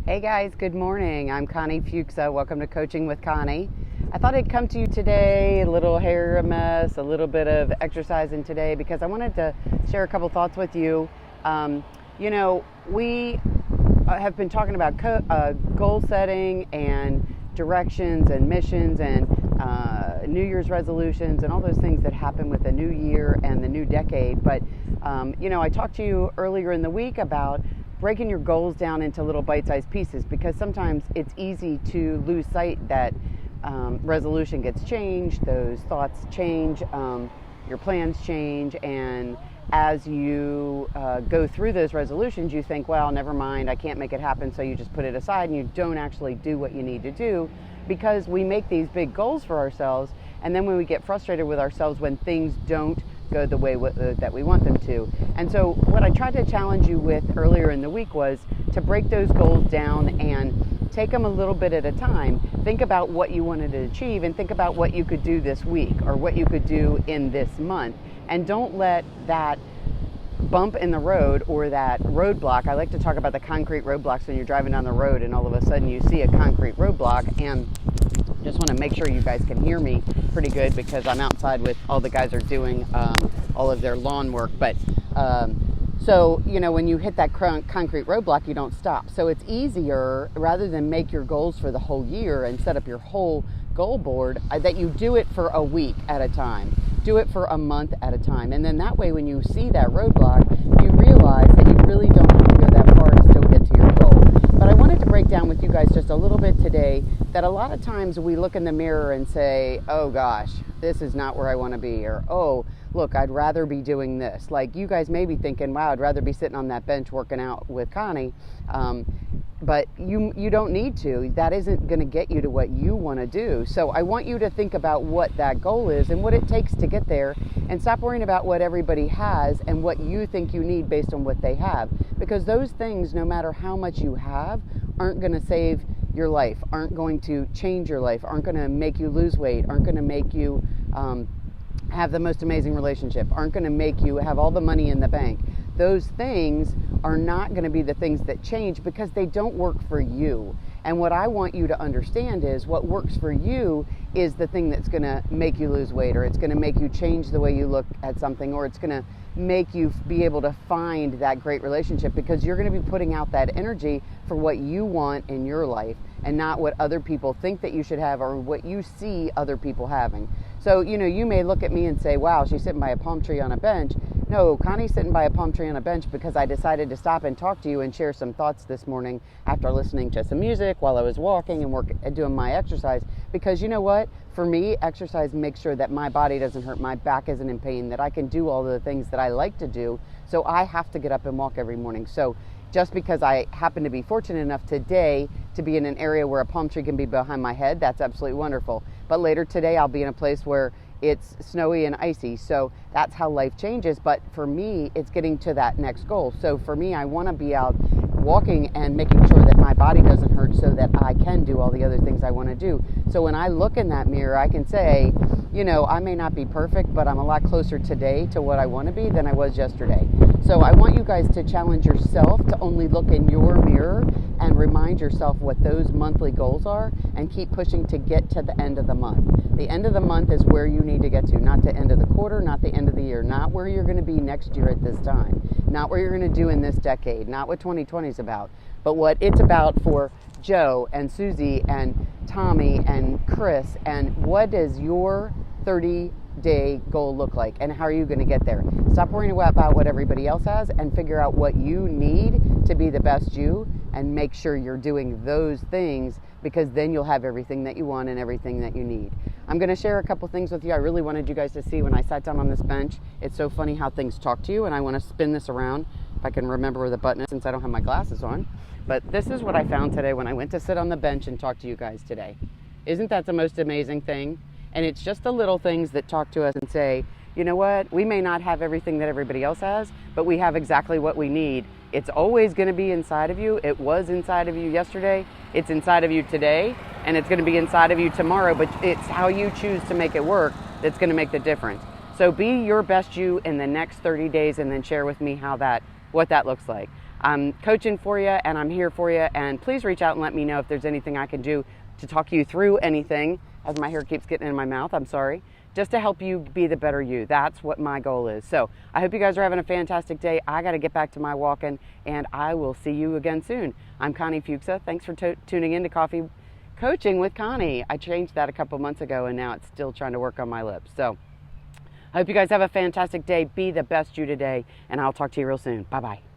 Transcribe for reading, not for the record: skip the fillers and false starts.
Hey guys, good morning. I'm Connie Fuchsa. Welcome to Coaching with Connie. I thought I'd come to you today, a little hair a mess, a little bit of exercising today because I wanted to share a couple thoughts with you. We have been talking about goal setting and directions and missions and New Year's resolutions and all those things that happen with the new year and the new decade. But, I talked to you earlier in the week about breaking your goals down into little bite-sized pieces because sometimes it's easy to lose sight that resolution gets changed, those thoughts change, your plans change, and as you go through those resolutions, you think, well, never mind, I can't make it happen, so you just put it aside and you don't actually do what you need to do because we make these big goals for ourselves, and then when we get frustrated with ourselves when things don't go the way that we want them to. And so what I tried to challenge you with earlier in the week was to break those goals down and take them a little bit at a time. Think about what you wanted to achieve and think about what you could do this week or what you could do in this month. And don't let that bump in the road or that roadblock. I like to talk about the concrete roadblocks when you're driving down the road and all of a sudden you see a concrete roadblock, and just want to make sure you guys can hear me pretty good because I'm outside with all the guys are doing all of their lawn work. But so when you hit that concrete roadblock, you don't stop. So it's easier, rather than make your goals for the whole year and set up your whole goal board, that you do it for a week at a time. Do it for a month at a time. And then that way, when you see that roadblock, you realize that you really don't have to go that far to still get to your goal. But I wanted to break down with you guys just a little bit today that a lot of times we look in the mirror and say, oh gosh, this is not where I want to be, or oh, look, I'd rather be doing this. Like you guys may be thinking, wow, I'd rather be sitting on that bench working out with Connie. But you don't need to. That isn't going to get you to what you want to do. So I want you to think about what that goal is and what it takes to get there, and stop worrying about what everybody has and what you think you need based on what they have. Because those things, no matter how much you have, aren't going to save your life, aren't going to change your life, aren't going to make you lose weight, aren't going to make you have the most amazing relationship, aren't going to make you have all the money in the bank. Those things are not going to be the things that change because they don't work for you. And what I want you to understand is what works for you is the thing that's going to make you lose weight, or it's going to make you change the way you look at something, or it's going to make you be able to find that great relationship, because you're going to be putting out that energy for what you want in your life and not what other people think that you should have or what you see other people having. So, you may look at me and say, wow, she's sitting by a palm tree on a bench. No, Connie's sitting by a palm tree on a bench because I decided to stop and talk to you and share some thoughts this morning after listening to some music while I was walking and doing my exercise. Because you know what? For me, exercise makes sure that my body doesn't hurt, my back isn't in pain, that I can do all the things that I like to do. So I have to get up and walk every morning. So just because I happen to be fortunate enough today to be in an area where a palm tree can be behind my head, that's absolutely wonderful. But later today, I'll be in a place where it's snowy and icy. So that's how life changes. But for me, it's getting to that next goal. So for me, I want to be out walking and making sure that my body doesn't hurt so that I can do all the other things I want to do. So when I look in that mirror, I can say, I may not be perfect, but I'm a lot closer today to what I want to be than I was yesterday. So I want you guys to challenge yourself to only look in your mirror and remind yourself what those monthly goals are and keep pushing to get to the end of the month. The end of the month is where you need to get to, not the end of the quarter, not the end of the year, not where you're going to be next year at this time, not what you're going to do in this decade, not what 2020 is about, but what it's about for Joe and Susie and Tommy and Chris, and what does your 30-day goal look like and how are you going to get there? Stop worrying about what everybody else has and figure out what you need to be the best you, and make sure you're doing those things, because then you'll have everything that you want and everything that you need. I'm going to share a couple things with you. I really wanted you guys to see when I sat down on this bench. It's so funny how things talk to you, and I want to spin this around if I can remember where the button is since I don't have my glasses on. But this is what I found today when I went to sit on the bench and talk to you guys today. Isn't that the most amazing thing? And it's just the little things that talk to us and say, you know what, we may not have everything that everybody else has, but we have exactly what we need. It's always going to be inside of you. It was inside of you yesterday. It's inside of you today, and it's going to be inside of you tomorrow, but it's how you choose to make it work that's going to make the difference. So be your best you in the next 30 days and then share with me what that looks like. I'm coaching for you, and I'm here for you. And please reach out and let me know if there's anything I can do to talk you through anything. As my hair keeps getting in my mouth, I'm sorry. Just to help you be the better you. That's what my goal is. So I hope you guys are having a fantastic day. I got to get back to my walking, and I will see you again soon. I'm Connie Fuchsa. Thanks for tuning in to Coffee Coaching with Connie. I changed that a couple months ago, and now it's still trying to work on my lips. So I hope you guys have a fantastic day. Be the best you today, and I'll talk to you real soon. Bye-bye.